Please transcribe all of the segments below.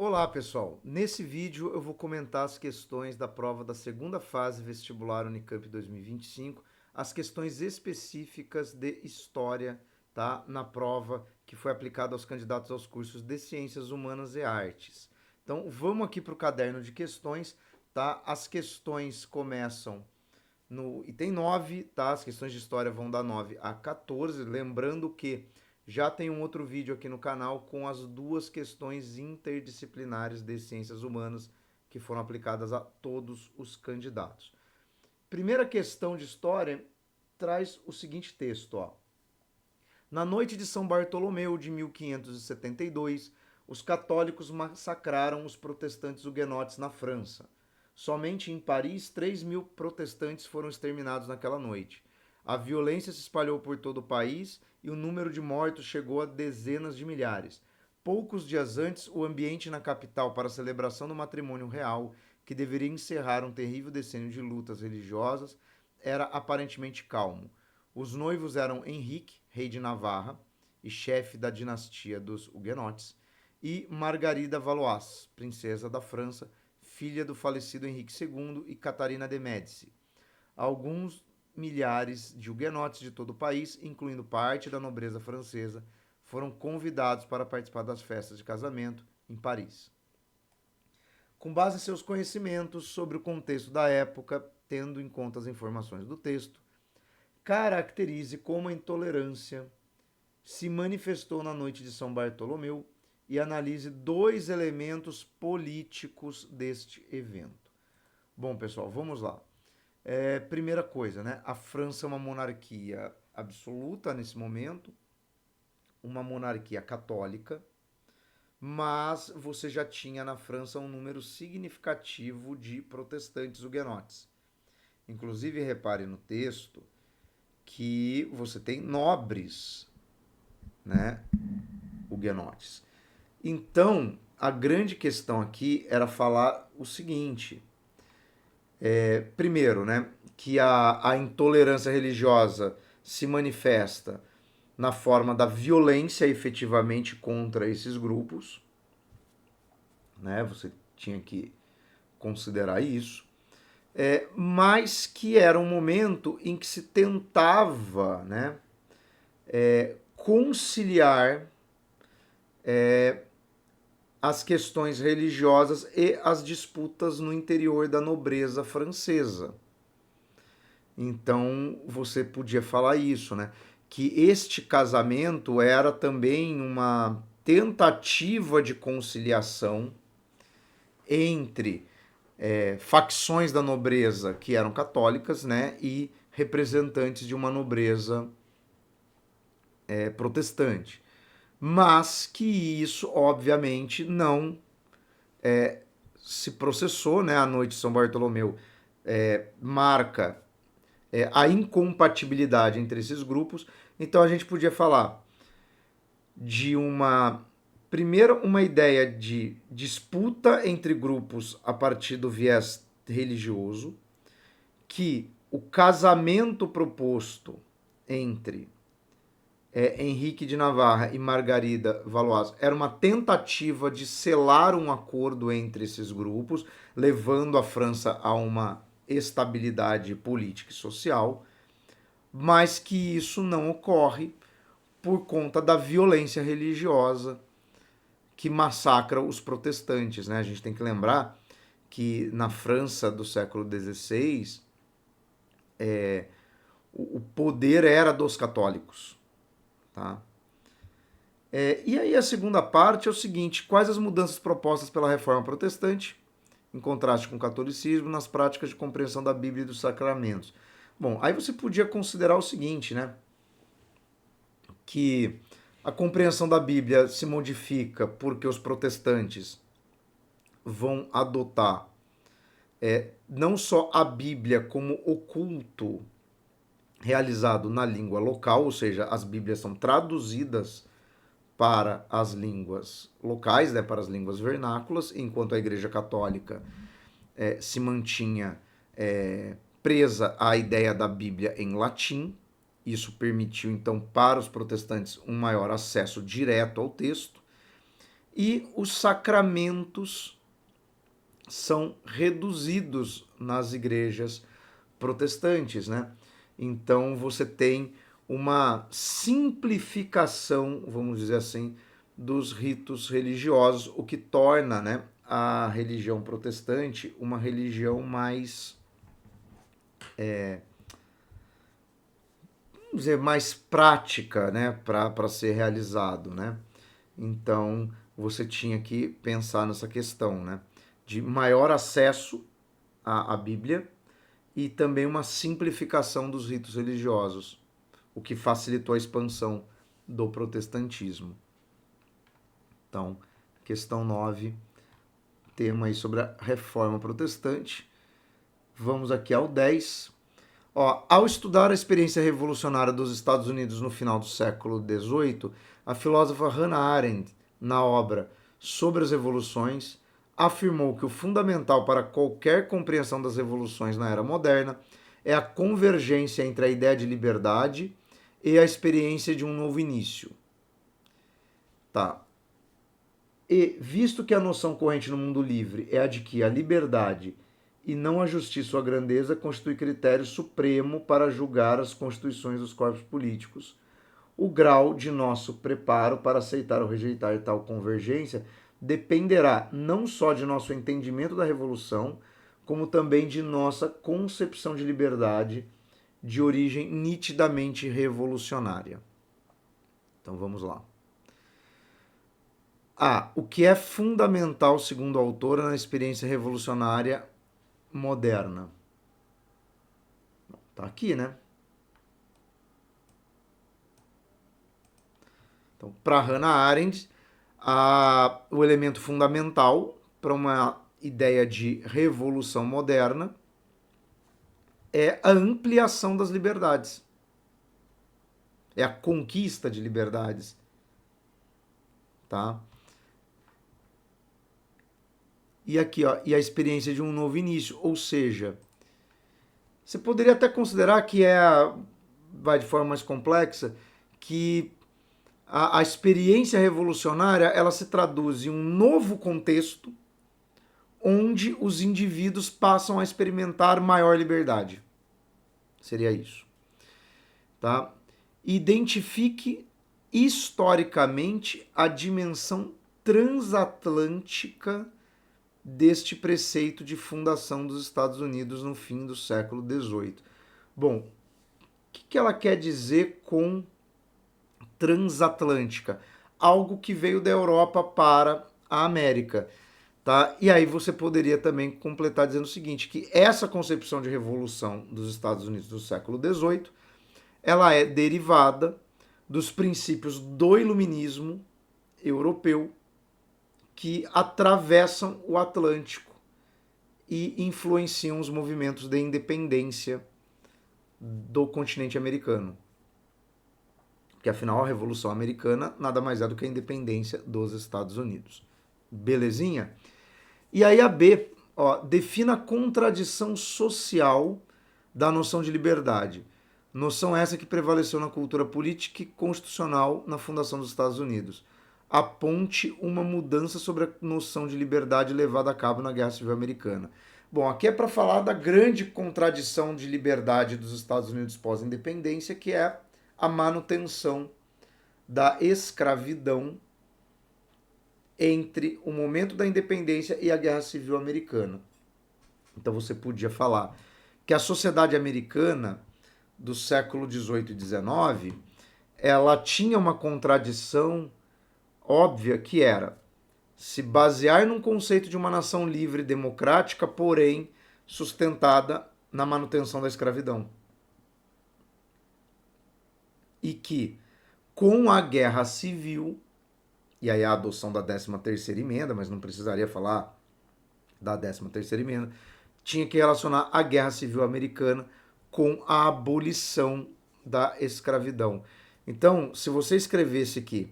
Olá pessoal, nesse vídeo eu vou comentar as questões da prova da segunda fase vestibular Unicamp 2025, as questões específicas de História, tá? Na prova que foi aplicada aos candidatos aos cursos de Ciências Humanas e Artes. Então vamos aqui para o caderno de questões, tá? As questões começam no item 9, tá? As questões de História vão da 9 a 14, lembrando que já tem um outro vídeo aqui no canal com as duas questões interdisciplinares de ciências humanas que foram aplicadas a todos os candidatos. Primeira questão de história traz o seguinte texto, ó. Na noite de São Bartolomeu de 1572, os católicos massacraram os protestantes huguenotes na França. Somente em Paris, 3.000 protestantes foram exterminados naquela noite. A violência se espalhou por todo o país e o número de mortos chegou a dezenas de milhares. Poucos dias antes, o ambiente na capital para a celebração do matrimônio real, que deveria encerrar um terrível decênio de lutas religiosas, era aparentemente calmo. Os noivos eram Henrique, rei de Navarra e chefe da dinastia dos Huguenotes, e Margarida Valois, princesa da França, filha do falecido Henrique II e Catarina de Médici. Alguns milhares de huguenotes de todo o país, incluindo parte da nobreza francesa, foram convidados para participar das festas de casamento em Paris. Com base em seus conhecimentos sobre o contexto da época, tendo em conta as informações do texto, caracterize como a intolerância se manifestou na noite de São Bartolomeu e analise dois elementos políticos deste evento. Bom, pessoal, vamos lá. Primeira coisa, né? A França é uma monarquia absoluta nesse momento, uma monarquia católica, mas você já tinha na França um número significativo de protestantes huguenotes. Inclusive, repare no texto que você tem nobres, né, huguenotes. Então, a grande questão aqui era falar o seguinte: primeiro, né, que a intolerância religiosa se manifesta na forma da violência efetivamente contra esses grupos, né? Você tinha que considerar isso, mas que era um momento em que se tentava, né, conciliar as questões religiosas e as disputas no interior da nobreza francesa. Então você podia falar isso, né? Que este casamento era também uma tentativa de conciliação entre facções da nobreza que eram católicas, né, e representantes de uma nobreza protestante. Mas que isso, obviamente, não se processou, né? A noite de São Bartolomeu marca a incompatibilidade entre esses grupos. Então a gente podia falar de primeiro, uma ideia de disputa entre grupos a partir do viés religioso, que o casamento proposto entre Henrique de Navarra e Margarida Valois era uma tentativa de selar um acordo entre esses grupos, levando a França a uma estabilidade política e social, mas que isso não ocorre por conta da violência religiosa que massacra os protestantes, né? A gente tem que lembrar que na França do século XVI, o poder era dos católicos, tá? E aí a segunda parte é o seguinte: quais as mudanças propostas pela reforma protestante, em contraste com o catolicismo, nas práticas de compreensão da Bíblia e dos sacramentos? Bom, aí você podia considerar o seguinte, né? Que a compreensão da Bíblia se modifica porque os protestantes vão adotar não só a Bíblia como o culto realizado na língua local, ou seja, as Bíblias são traduzidas para as línguas locais, né, para as línguas vernáculas, enquanto a Igreja Católica se mantinha presa à ideia da Bíblia em latim. Isso permitiu, então, para os protestantes um maior acesso direto ao texto. e os sacramentos são reduzidos nas igrejas protestantes, né? Então você tem uma simplificação, vamos dizer assim, dos ritos religiosos, o que torna, né, a religião protestante uma religião mais, vamos dizer, mais prática, né, para ser realizado, né? Então você tinha que pensar nessa questão, né, de maior acesso à Bíblia e também uma simplificação dos ritos religiosos, o que facilitou a expansão do protestantismo. Então, questão 9, tema aí sobre a reforma protestante. Vamos aqui ao 10. Ó, ao estudar a experiência revolucionária dos Estados Unidos no final do século XVIII, a filósofa Hannah Arendt, na obra Sobre as Revoluções, afirmou que o fundamental para qualquer compreensão das revoluções na era moderna é a convergência entre a ideia de liberdade e a experiência de um novo início. Tá. E, visto que a noção corrente no mundo livre é a de que a liberdade e não a justiça ou a grandeza constitui critério supremo para julgar as constituições dos corpos políticos, o grau de nosso preparo para aceitar ou rejeitar tal convergência dependerá não só de nosso entendimento da revolução, como também de nossa concepção de liberdade de origem nitidamente revolucionária. Então vamos lá. O que é fundamental, segundo a autora, na experiência revolucionária moderna? Tá aqui, né? Então, para Hannah Arendt, o elemento fundamental para uma ideia de revolução moderna é a ampliação das liberdades. É a conquista de liberdades. Tá? E aqui, ó, e a experiência de um novo início. Ou seja, você poderia até considerar que vai de forma mais complexa, que a experiência revolucionária ela se traduz em um novo contexto onde os indivíduos passam a experimentar maior liberdade. Seria isso. Tá? Identifique historicamente a dimensão transatlântica deste preceito de fundação dos Estados Unidos no fim do século XVIII. Bom, o que ela quer dizer com transatlântica? Algo que veio da Europa para a América. Tá? E aí você poderia também completar dizendo o seguinte, que essa concepção de revolução dos Estados Unidos do século XVIII, ela é derivada dos princípios do iluminismo europeu que atravessam o Atlântico e influenciam os movimentos de independência do continente americano. Porque afinal a Revolução Americana nada mais é do que a independência dos Estados Unidos. Belezinha? E aí a B, ó, defina a contradição social da noção de liberdade. Noção essa que prevaleceu na cultura política e constitucional na fundação dos Estados Unidos. Aponte uma mudança sobre a noção de liberdade levada a cabo na Guerra Civil Americana. Bom, aqui é para falar da grande contradição de liberdade dos Estados Unidos pós-independência, que é a manutenção da escravidão entre o momento da independência e a Guerra Civil Americana. Então você podia falar que a sociedade americana do século XVIII e XIX, ela tinha uma contradição óbvia que era se basear num conceito de uma nação livre e democrática, porém sustentada na manutenção da escravidão. E que, com a Guerra Civil, e aí a adoção da 13ª emenda, mas não precisaria falar da 13ª emenda, tinha que relacionar a Guerra Civil Americana com a abolição da escravidão. Então, se você escrevesse aqui,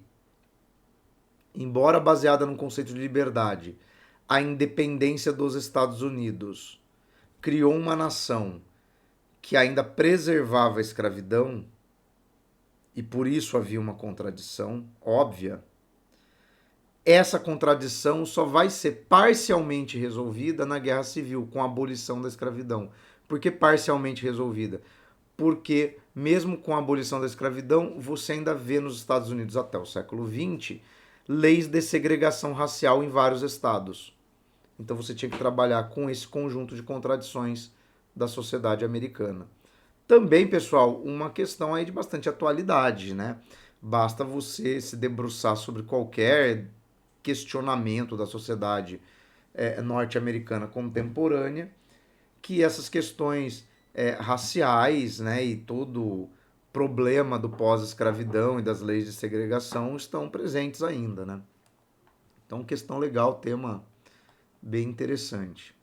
embora baseada no conceito de liberdade, a independência dos Estados Unidos criou uma nação que ainda preservava a escravidão, e por isso havia uma contradição óbvia, essa contradição só vai ser parcialmente resolvida na Guerra Civil, com a abolição da escravidão. Por que parcialmente resolvida? Porque mesmo com a abolição da escravidão, você ainda vê nos Estados Unidos até o século XX leis de segregação racial em vários estados. Então você tinha que trabalhar com esse conjunto de contradições da sociedade americana. Também, pessoal, uma questão aí de bastante atualidade, né? Basta você se debruçar sobre qualquer questionamento da sociedade norte-americana contemporânea, que essas questões raciais, né, e todo problema do pós-escravidão e das leis de segregação estão presentes ainda, né? Então, questão legal, tema bem interessante.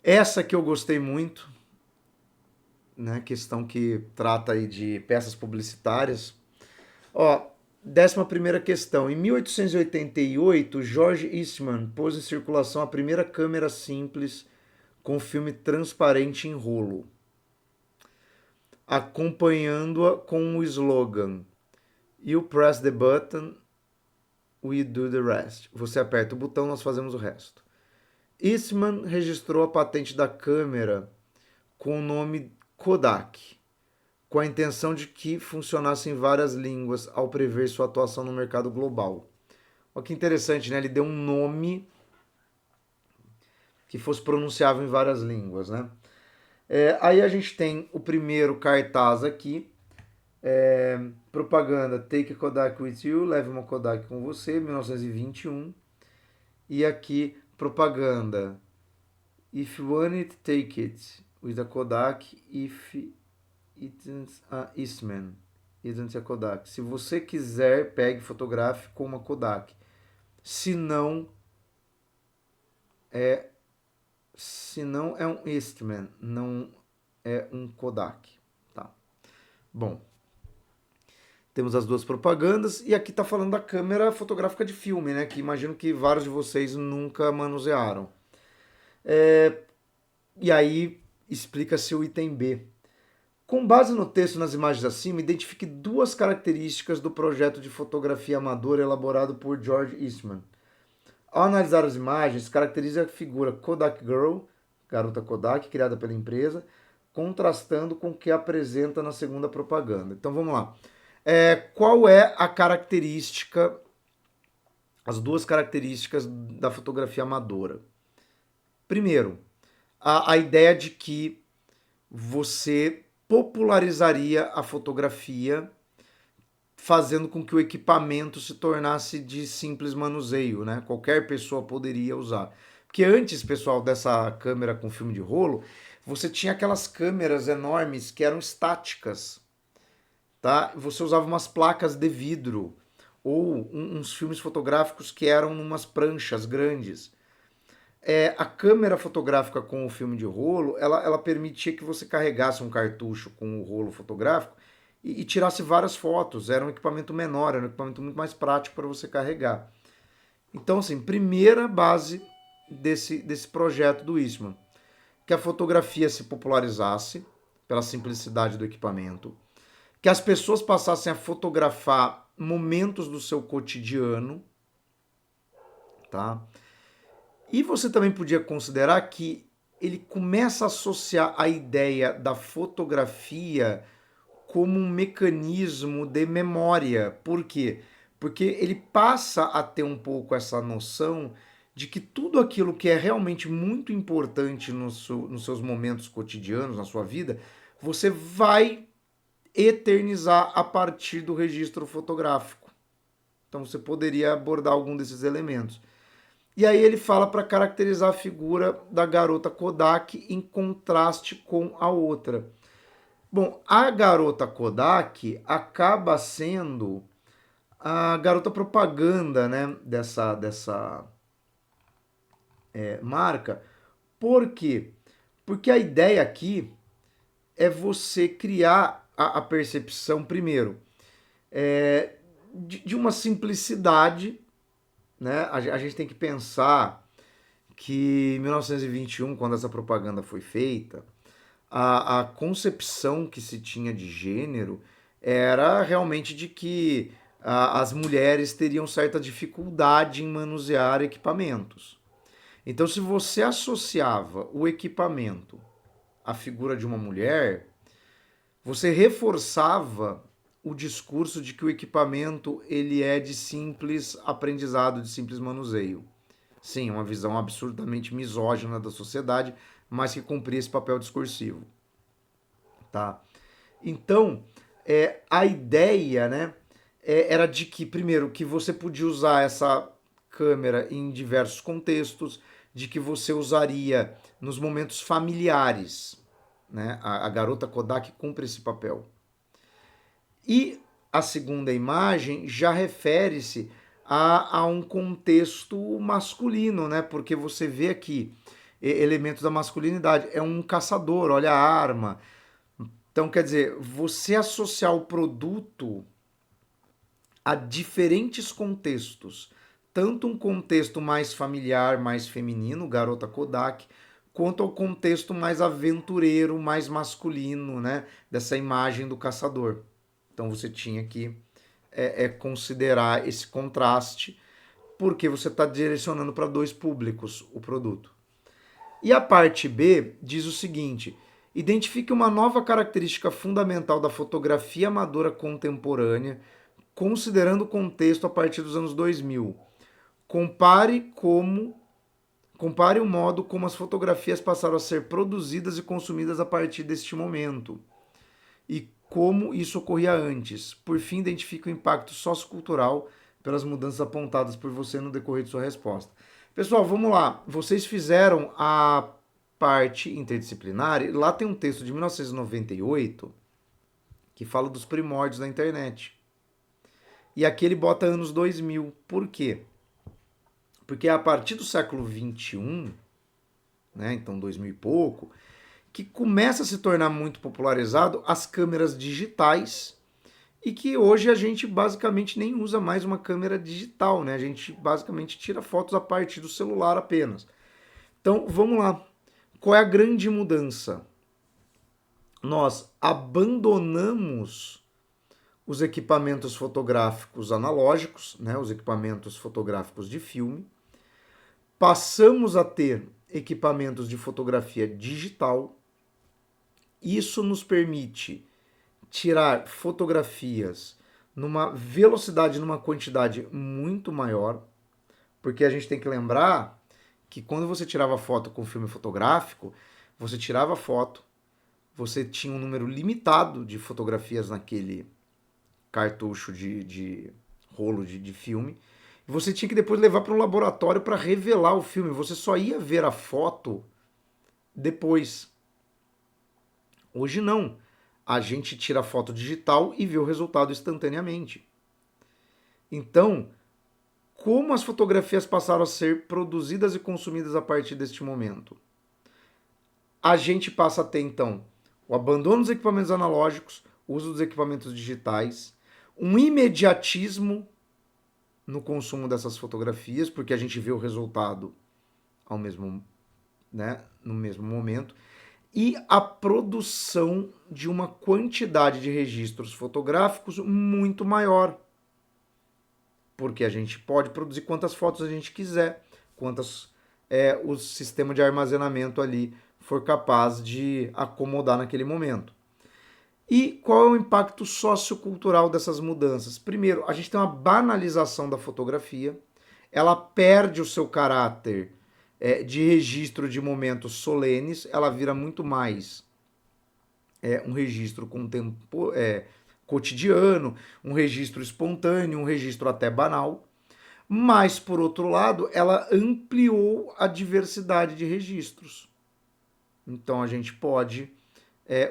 Essa que eu gostei muito, né, questão que trata aí de peças publicitárias. Ó, 11ª questão. Em 1888, George Eastman pôs em circulação a primeira câmera simples com filme transparente em rolo, acompanhando-a com o slogan "You press the button, we do the rest". Você aperta o botão, nós fazemos o resto. Eastman registrou a patente da câmera com o nome Kodak, com a intenção de que funcionasse em várias línguas ao prever sua atuação no mercado global. Olha que interessante, né? Ele deu um nome que fosse pronunciável em várias línguas, né? Aí a gente tem o primeiro cartaz aqui, propaganda Take a Kodak with you, leve uma Kodak com você, 1921. E aqui, propaganda If you want it, take it with a Kodak, if it's a Eastman, isn't a Kodak. Se você quiser, pegue, fotografe com uma Kodak. Se não é um Eastman, não é um Kodak, tá? Bom, temos as duas propagandas e aqui tá falando da câmera fotográfica de filme, né? Que imagino que vários de vocês nunca manusearam. E aí explica-se o item B. Com base no texto nas imagens acima, identifique duas características do projeto de fotografia amadora elaborado por George Eastman. Ao analisar as imagens, caracteriza a figura Kodak Girl, garota Kodak, criada pela empresa, contrastando com o que apresenta na segunda propaganda. Então vamos lá. Qual é a característica, as duas características da fotografia amadora? Primeiro, a ideia de que você popularizaria a fotografia fazendo com que o equipamento se tornasse de simples manuseio, né? Qualquer pessoa poderia usar. Porque antes, pessoal, dessa câmera com filme de rolo, você tinha aquelas câmeras enormes que eram estáticas, tá? Você usava umas placas de vidro ou uns filmes fotográficos que eram umas pranchas grandes. A câmera fotográfica com o filme de rolo, ela permitia que você carregasse um cartucho com o rolo fotográfico e tirasse várias fotos. Era um equipamento menor, era um equipamento muito mais prático para você carregar. Então, assim, primeira base desse projeto do Eastman, que a fotografia se popularizasse pela simplicidade do equipamento, que as pessoas passassem a fotografar momentos do seu cotidiano, tá? E você também podia considerar que ele começa a associar a ideia da fotografia como um mecanismo de memória. Por quê? Porque ele passa a ter um pouco essa noção de que tudo aquilo que é realmente muito importante nos seus momentos cotidianos, na sua vida, você vai eternizar a partir do registro fotográfico. Então você poderia abordar algum desses elementos. E aí ele fala para caracterizar a figura da garota Kodak em contraste com a outra. Bom, a garota Kodak acaba sendo a garota propaganda, né, dessa marca. Por quê? Porque a ideia aqui é você criar a percepção, primeiro, de uma simplicidade, né? A gente tem que pensar que em 1921, quando essa propaganda foi feita, a concepção que se tinha de gênero era realmente de que as mulheres teriam certa dificuldade em manusear equipamentos. Então, se você associava o equipamento à figura de uma mulher, você reforçava o discurso de que o equipamento ele é de simples aprendizado, de simples manuseio. Sim, uma visão absurdamente misógina da sociedade, mas que cumpria esse papel discursivo, tá? Então, a ideia, né, era de que, primeiro, que você podia usar essa câmera em diversos contextos, de que você usaria nos momentos familiares, né? A garota Kodak cumpre esse papel. E a segunda imagem já refere-se a um contexto masculino, né? Porque você vê aqui elementos da masculinidade. É um caçador, olha a arma. Então, quer dizer, você associar o produto a diferentes contextos, tanto um contexto mais familiar, mais feminino, garota Kodak, quanto ao contexto mais aventureiro, mais masculino, né? Dessa imagem do caçador. Então você tinha que considerar esse contraste, porque você está direcionando para dois públicos o produto. E a parte B diz o seguinte: identifique uma nova característica fundamental da fotografia amadora contemporânea, considerando o contexto a partir dos anos 2000. Compare o modo como as fotografias passaram a ser produzidas e consumidas a partir deste momento e como isso ocorria antes. Por fim, identifique o impacto sociocultural pelas mudanças apontadas por você no decorrer de sua resposta. Pessoal, vamos lá. Vocês fizeram a parte interdisciplinar. Lá tem um texto de 1998 que fala dos primórdios da internet. E aqui ele bota anos 2000. Por quê? Porque é a partir do século 21, né, então 2000 e pouco, que começa a se tornar muito popularizado as câmeras digitais e que hoje a gente basicamente nem usa mais uma câmera digital, né? A gente basicamente tira fotos a partir do celular apenas. Então, vamos lá. Qual é a grande mudança? Nós abandonamos os equipamentos fotográficos analógicos, né? Os equipamentos fotográficos de filme, passamos a ter equipamentos de fotografia digital. Isso nos permite tirar fotografias numa velocidade, numa quantidade muito maior, porque a gente tem que lembrar que quando você tirava foto com filme fotográfico, você tirava foto, você tinha um número limitado de fotografias naquele cartucho de rolo de filme, e você tinha que depois levar para um laboratório para revelar o filme. Você só ia ver a foto depois. Hoje não. A gente tira a foto digital e vê o resultado instantaneamente. Então, como as fotografias passaram a ser produzidas e consumidas a partir deste momento? A gente passa a ter, então, o abandono dos equipamentos analógicos, o uso dos equipamentos digitais, um imediatismo no consumo dessas fotografias, porque a gente vê o resultado ao mesmo, né, no mesmo momento, e a produção de uma quantidade de registros fotográficos muito maior. Porque a gente pode produzir quantas fotos a gente quiser, quantas o sistema de armazenamento ali for capaz de acomodar naquele momento. E qual é o impacto sociocultural dessas mudanças? Primeiro, a gente tem uma banalização da fotografia, ela perde o seu caráter de registro de momentos solenes, ela vira muito mais um registro cotidiano, um registro espontâneo, um registro até banal. Mas, por outro lado, ela ampliou a diversidade de registros. Então, a gente pode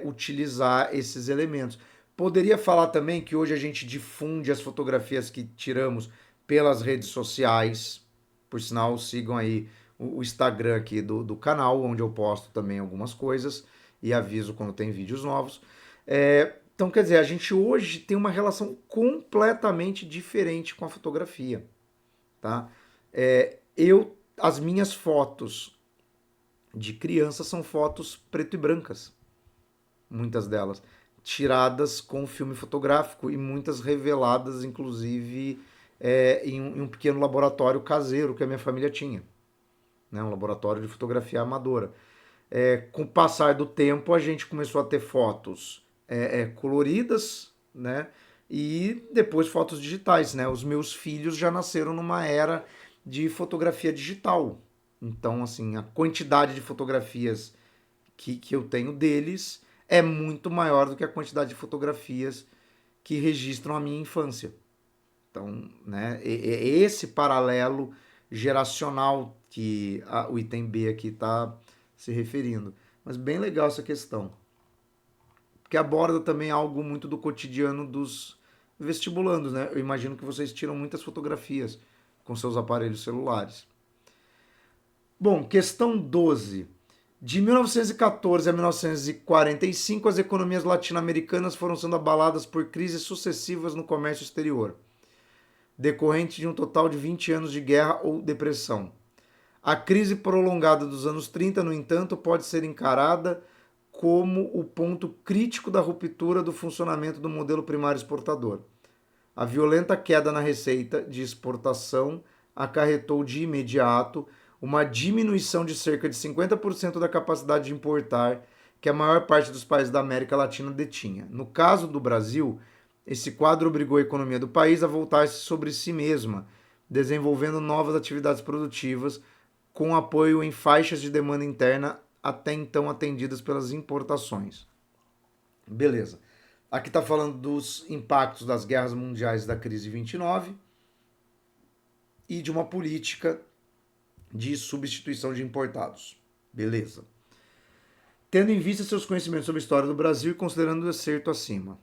utilizar esses elementos. Poderia falar também que hoje a gente difunde as fotografias que tiramos pelas redes sociais. Por sinal, sigam aí o Instagram aqui do canal, onde eu posto também algumas coisas e aviso quando tem vídeos novos. Então, quer dizer, a gente hoje tem uma relação completamente diferente com a fotografia. Tá? As minhas fotos de criança são fotos preto e brancas, muitas delas. tiradas com filme fotográfico e muitas reveladas, inclusive, em um pequeno laboratório caseiro que a minha família tinha, né? Um laboratório de fotografia amadora. Com o passar do tempo, a gente começou a ter fotos coloridas, né? E depois fotos digitais, né? Os meus filhos já nasceram numa era de fotografia digital. Então, assim, a quantidade de fotografias que eu tenho deles é muito maior do que a quantidade de fotografias que registram a minha infância. Então, né, é esse paralelo geracional que o item B aqui está se referindo. Mas bem legal essa questão, porque aborda também algo muito do cotidiano dos vestibulandos, né? Eu imagino que vocês tiram muitas fotografias com seus aparelhos celulares. Bom, questão 12. De 1914 a 1945, as economias latino-americanas foram sendo abaladas por crises sucessivas no comércio exterior, decorrente de um total de 20 anos de guerra ou depressão. A crise prolongada dos anos 30, no entanto, pode ser encarada como o ponto crítico da ruptura do funcionamento do modelo primário exportador. A violenta queda na receita de exportação acarretou de imediato uma diminuição de cerca de 50% da capacidade de importar que a maior parte dos países da América Latina detinha. No caso do Brasil, esse quadro obrigou a economia do país a voltar-se sobre si mesma, desenvolvendo novas atividades produtivas, com apoio em faixas de demanda interna até então atendidas pelas importações. Beleza. Aqui está falando dos impactos das guerras mundiais da crise 29 e de uma política de substituição de importados. Beleza. Tendo em vista seus conhecimentos sobre a história do Brasil e considerando o excerto acima.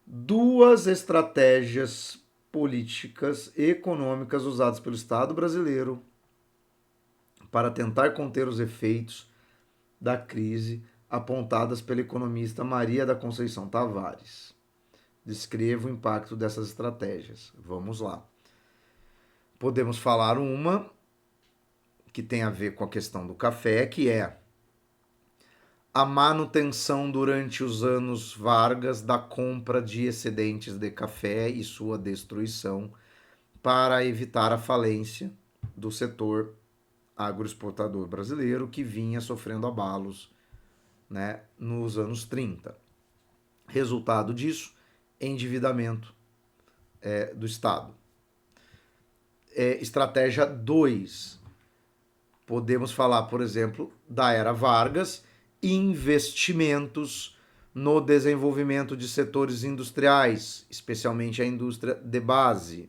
Duas estratégias políticas e econômicas usadas pelo Estado brasileiro para tentar conter os efeitos da crise apontadas pela economista Maria da Conceição Tavares. Descreva o impacto dessas estratégias. Vamos lá. Podemos falar uma que tem a ver com a questão do café, que é a manutenção durante os anos Vargas da compra de excedentes de café e sua destruição para evitar a falência do setor agroexportador brasileiro que vinha sofrendo abalos, né, nos anos 30. Resultado disso, endividamento do Estado. Estratégia 2. Podemos falar, por exemplo, da era Vargas, investimentos no desenvolvimento de setores industriais, especialmente a indústria de base.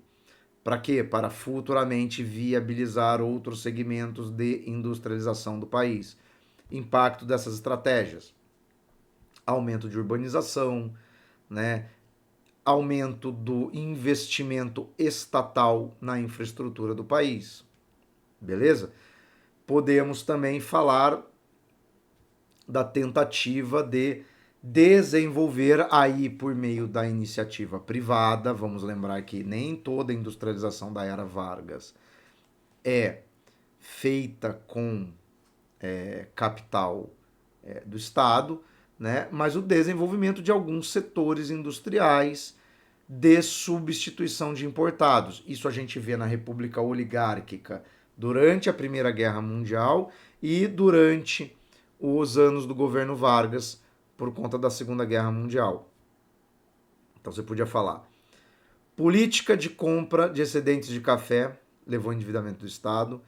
Para quê? Para futuramente viabilizar outros segmentos de industrialização do país. Impacto dessas estratégias: aumento de urbanização, né? Aumento do investimento estatal na infraestrutura do país. Beleza? Podemos também falar da tentativa de desenvolver aí por meio da iniciativa privada. Vamos lembrar que nem toda a industrialização da era Vargas é feita com capital do Estado, né? Mas o desenvolvimento de alguns setores industriais de substituição de importados. Isso a gente vê na República Oligárquica durante a Primeira Guerra Mundial e durante os anos do governo Vargas por conta da Segunda Guerra Mundial. Então você podia falar: política de compra de excedentes de café levou ao endividamento do Estado,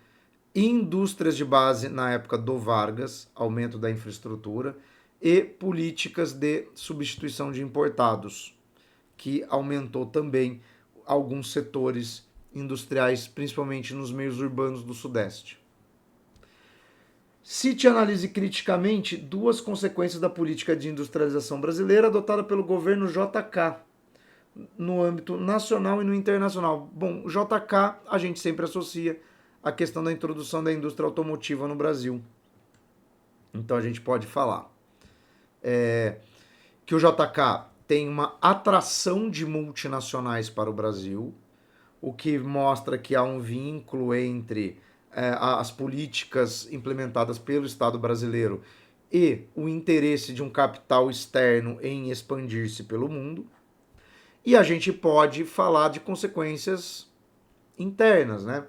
indústrias de base na época do Vargas, aumento da infraestrutura, e políticas de substituição de importados, que aumentou também alguns setores industriais, principalmente nos meios urbanos do Sudeste. Cite e analise criticamente duas consequências da política de industrialização brasileira adotada pelo governo JK, no âmbito nacional e no internacional. Bom, o JK a gente sempre associa a questão da introdução da indústria automotiva no Brasil. Então a gente pode falar que o JK tem uma atração de multinacionais para o Brasil, o que mostra que há um vínculo entre as políticas implementadas pelo Estado brasileiro e o interesse de um capital externo em expandir-se pelo mundo. E a gente pode falar de consequências internas, né?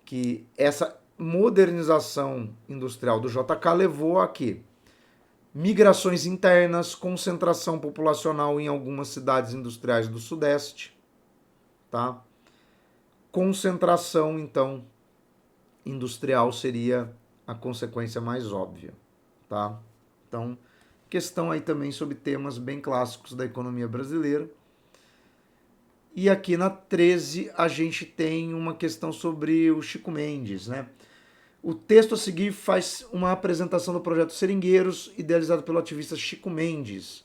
Que essa modernização industrial do JK levou a quê? Migrações internas, concentração populacional em algumas cidades industriais do Sudeste, tá? Concentração, então, industrial seria a consequência mais óbvia, tá? Então, questão aí também sobre temas bem clássicos da economia brasileira. E aqui na 13 a gente tem uma questão sobre o Chico Mendes, né? O texto a seguir faz uma apresentação do projeto Seringueiros, idealizado pelo ativista Chico Mendes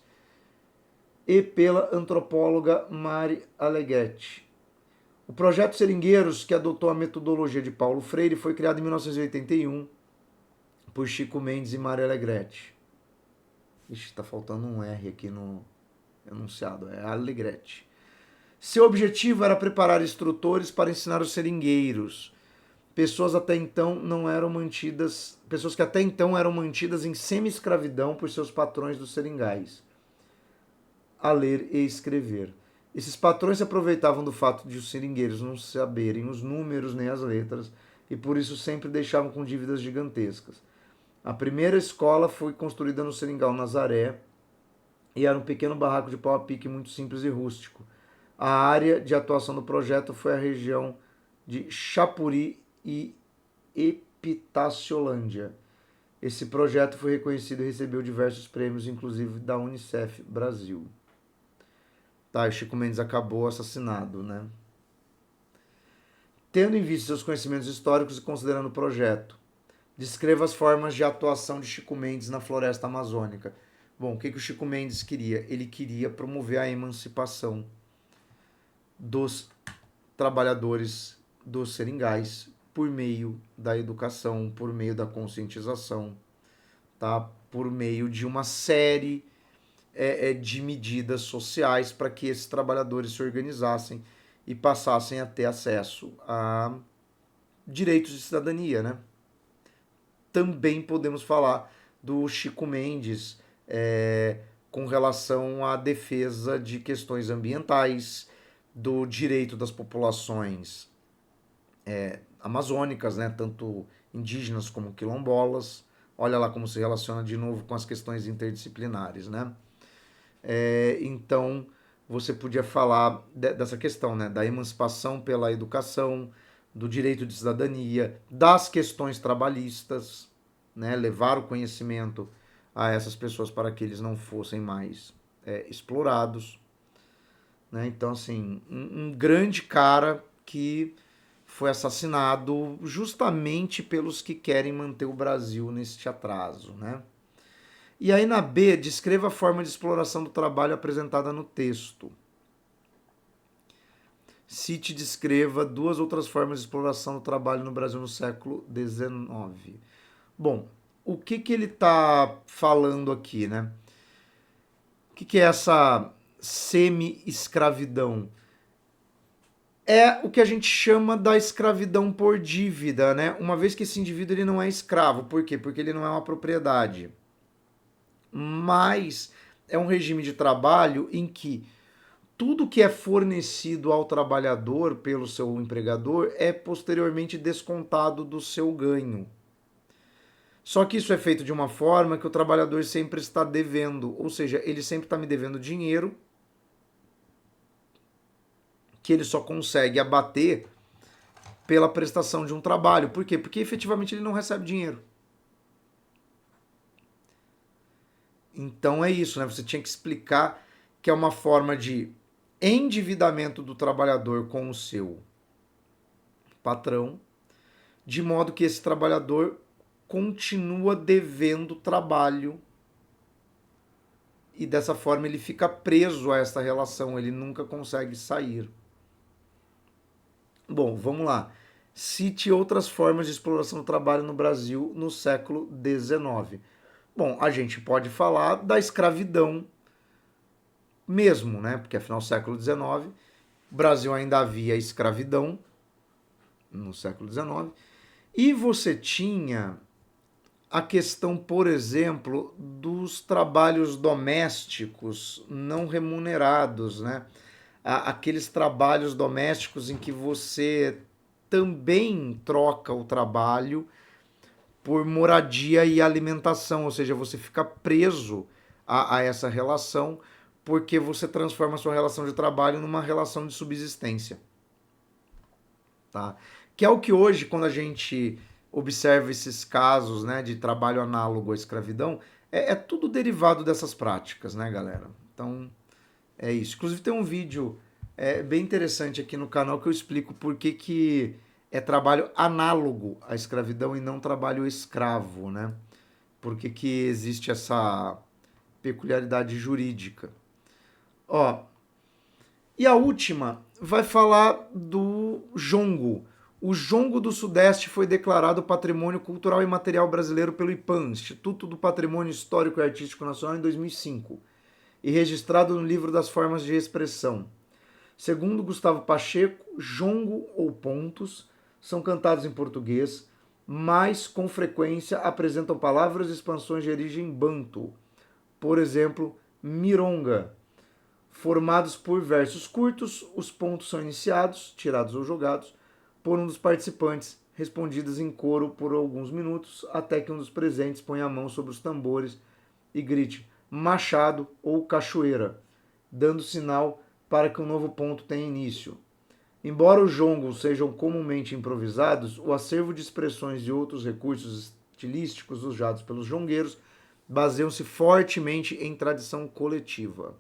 e pela antropóloga Mari Alegretti. O projeto Seringueiros, que adotou a metodologia de Paulo Freire, foi criado em 1981 por Chico Mendes e Mari Alegretti. Ixi, tá faltando um R aqui no enunciado, é Alegretti. Seu objetivo era preparar instrutores para ensinar os seringueiros, pessoas que até então eram mantidas em semi-escravidão por seus patrões dos seringais, a ler e escrever. Esses patrões se aproveitavam do fato de os seringueiros não saberem os números nem as letras e por isso sempre deixavam com dívidas gigantescas. A primeira escola foi construída no Seringal Nazaré e era um pequeno barraco de pau a pique muito simples e rústico. A área de atuação do projeto foi a região de Chapuri e Epitaciolândia. Esse projeto foi reconhecido e recebeu diversos prêmios, inclusive da Unicef Brasil. Tá, e Chico Mendes acabou assassinado, né? Tendo em vista seus conhecimentos históricos e considerando o projeto, descreva as formas de atuação de Chico Mendes na floresta amazônica. Bom, o que o Chico Mendes queria? Ele queria promover a emancipação dos trabalhadores dos seringais por meio da educação, por meio da conscientização, tá? Por meio de uma série de medidas sociais para que esses trabalhadores se organizassem e passassem a ter acesso a direitos de cidadania, né? Também podemos falar do Chico Mendes com relação à defesa de questões ambientais, do direito das populações amazônicas, né? Tanto indígenas como quilombolas. Olha lá como se relaciona de novo com as questões interdisciplinares, né? Então, você podia falar dessa questão, né? Da emancipação pela educação, do direito de cidadania, das questões trabalhistas, né? Levar o conhecimento a essas pessoas para que eles não fossem mais explorados. Né? Então, assim, um grande cara que foi assassinado justamente pelos que querem manter o Brasil neste atraso, né? E aí na B, descreva a forma de exploração do trabalho apresentada no texto. Cite e descreva duas outras formas de exploração do trabalho no Brasil no século XIX. Bom, o que ele está falando aqui, né? O que é essa semi-escravidão? É o que a gente chama da escravidão por dívida, né? Uma vez que esse indivíduo ele não é escravo. Por quê? Porque ele não é uma propriedade. Mas é um regime de trabalho em que tudo que é fornecido ao trabalhador pelo seu empregador é posteriormente descontado do seu ganho. Só que isso é feito de uma forma que o trabalhador sempre está devendo, ou seja, ele sempre está me devendo dinheiro que ele só consegue abater pela prestação de um trabalho. Por quê? Porque efetivamente ele não recebe dinheiro. Então é isso, né? Você tinha que explicar que é uma forma de endividamento do trabalhador com o seu patrão, de modo que esse trabalhador continua devendo trabalho e dessa forma ele fica preso a essa relação, ele nunca consegue sair. Bom, vamos lá. Cite outras formas de exploração do trabalho no Brasil no século XIX. Bom, a gente pode falar da escravidão mesmo, né? Porque afinal, século XIX, o Brasil ainda havia escravidão no século XIX, e você tinha a questão, por exemplo, dos trabalhos domésticos não remunerados, né? Aqueles trabalhos domésticos em que você também troca o trabalho por moradia e alimentação, ou seja, você fica preso a essa relação porque você transforma a sua relação de trabalho numa relação de subsistência, tá? Que é o que hoje, quando a gente observa esses casos, né, de trabalho análogo à escravidão, é tudo derivado dessas práticas, né, galera? Então, é isso. Inclusive tem um vídeo bem interessante aqui no canal que eu explico por que é trabalho análogo à escravidão e não trabalho escravo, né? Por que existe essa peculiaridade jurídica. Ó, e a última vai falar do jongo. O jongo do Sudeste foi declarado Patrimônio Cultural e Material Brasileiro pelo IPAM, Instituto do Patrimônio Histórico e Artístico Nacional, em 2005, e registrado no Livro das Formas de Expressão. Segundo Gustavo Pacheco, jongo ou pontos são cantados em português, mas com frequência apresentam palavras e expansões de origem banto. Por exemplo, mironga. Formados por versos curtos, os pontos são iniciados, tirados ou jogados, por um dos participantes, respondidas em coro por alguns minutos, até que um dos presentes ponha a mão sobre os tambores e grite machado ou cachoeira, dando sinal para que um novo ponto tenha início. Embora os jongos sejam comumente improvisados, o acervo de expressões e outros recursos estilísticos usados pelos jongueiros baseiam-se fortemente em tradição coletiva.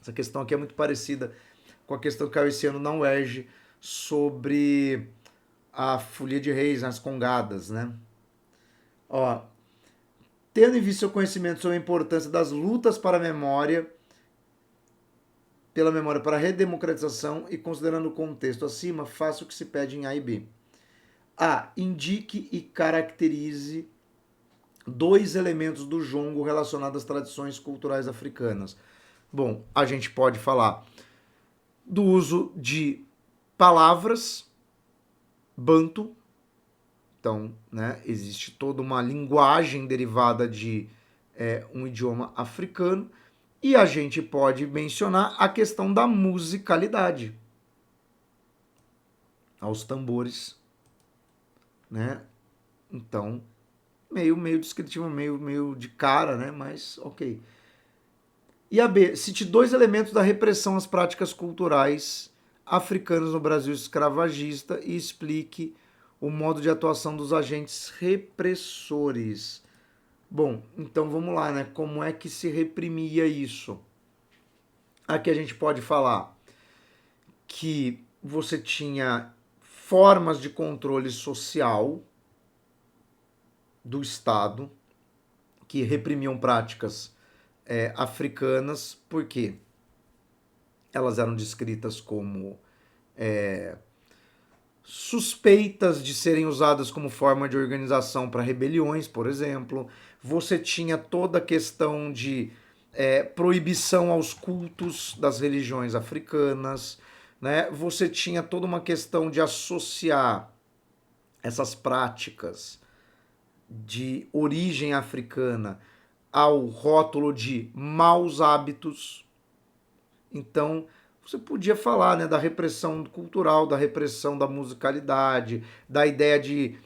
Essa questão aqui é muito parecida com a questão que caiu esse ano na UERJ sobre a folia de reis nas congadas, né? Ó, tendo em vista seu conhecimento sobre a importância das lutas para a memória, pela memória para a redemocratização e considerando o contexto acima, faça o que se pede em A e B. A. Indique e caracterize dois elementos do jongo relacionados às tradições culturais africanas. Bom, a gente pode falar do uso de palavras banto. Então, né, existe toda uma linguagem derivada de um idioma africano. E a gente pode mencionar a questão da musicalidade. Aos tambores, né? Então, meio descritivo, meio de cara, né? Mas ok. E a B, cite dois elementos da repressão às práticas culturais africanas no Brasil escravagista e explique o modo de atuação dos agentes repressores. Bom, então vamos lá, né? Como é que se reprimia isso? Aqui a gente pode falar que você tinha formas de controle social do Estado que reprimiam práticas africanas, porque elas eram descritas como suspeitas de serem usadas como forma de organização para rebeliões, por exemplo. Você tinha toda a questão de proibição aos cultos das religiões africanas, né? Você tinha toda uma questão de associar essas práticas de origem africana ao rótulo de maus hábitos. Então, você podia falar, né, da repressão cultural, da repressão da musicalidade, da ideia de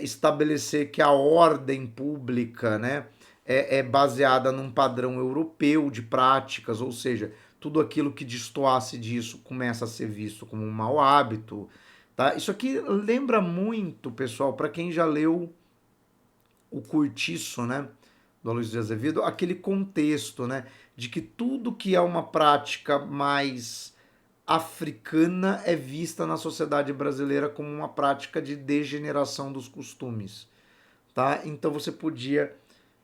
estabelecer que a ordem pública, né, é baseada num padrão europeu de práticas, ou seja, tudo aquilo que destoasse disso começa a ser visto como um mau hábito. Tá? Isso aqui lembra muito, pessoal, para quem já leu O Curtiço, né, do Aloysio de Azevedo, aquele contexto, né, de que tudo que é uma prática mais africana é vista na sociedade brasileira como uma prática de degeneração dos costumes, tá? Então você podia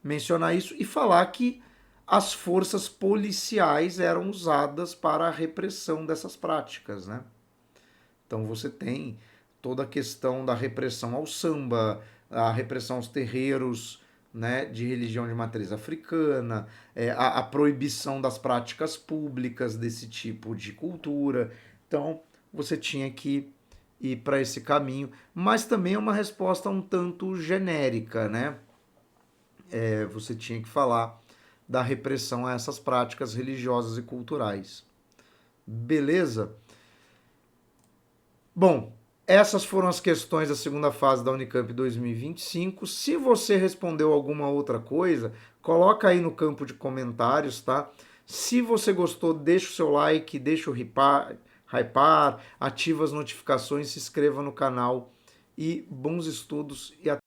mencionar isso e falar que as forças policiais eram usadas para a repressão dessas práticas, né? Então você tem toda a questão da repressão ao samba, a repressão aos terreiros, né, de religião de matriz africana, a proibição das práticas públicas desse tipo de cultura. Então você tinha que ir para esse caminho, mas também é uma resposta um tanto genérica, né? você tinha que falar da repressão a essas práticas religiosas e culturais. Beleza? Bom, essas foram as questões da segunda fase da Unicamp 2025. Se você respondeu alguma outra coisa, coloca aí no campo de comentários, tá? Se você gostou, deixa o seu like, deixa o hypar, ativa as notificações, se inscreva no canal e bons estudos e até